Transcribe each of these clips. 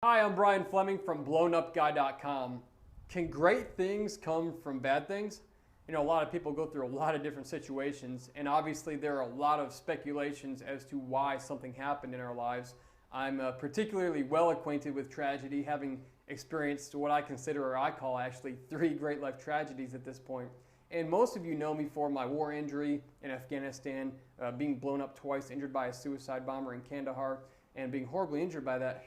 Hi, I'm Brian Fleming from blownupguy.com. Can great things come from bad things? You know, a lot of people go through a lot of different situations, and obviously there are a lot of speculations as to why something happened in our lives. I'm particularly well acquainted with tragedy, having experienced what I consider, or I call actually, 3 great life tragedies at this point. And most of you know me for my war injury in Afghanistan, being blown up twice, injured by a suicide bomber in Kandahar, and being horribly injured by that.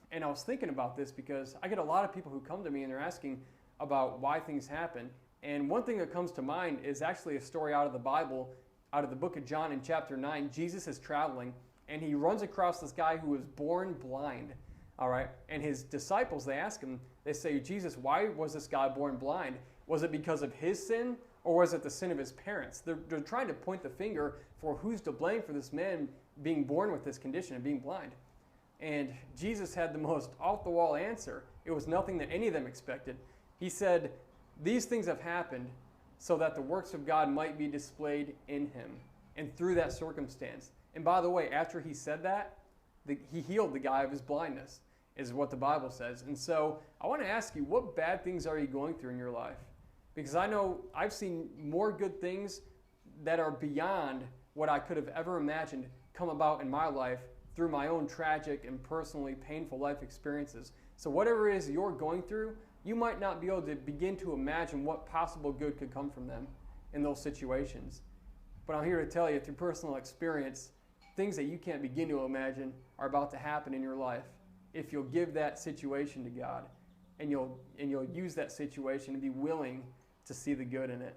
And I was thinking about this because I get a lot of people who come to me and they're asking about why things happen. And one thing that comes to mind is actually a story out of the Bible, out of the book of John in chapter 9. Jesus is traveling and he runs across this guy who was born blind. All right. And his disciples, they ask him, they say, Jesus, why was this guy born blind? Was it because of his sin or was it the sin of his parents? They're trying to point the finger for who's to blame for this man being born with this condition of being blind. And Jesus had the most off-the-wall answer. It was nothing that any of them expected. He said, these things have happened so that the works of God might be displayed in him and through that circumstance. And by the way, after he said that, he healed the guy of his blindness, is what the Bible says. And so I want to ask you, what bad things are you going through in your life? Because I know I've seen more good things that are beyond what I could have ever imagined come about in my life through my own tragic and personally painful life experiences. So whatever it is you're going through, you might not be able to begin to imagine what possible good could come from them in those situations. But I'm here to tell you through personal experience, things that you can't begin to imagine are about to happen in your life if you'll give that situation to God and you'll use that situation and be willing to see the good in it.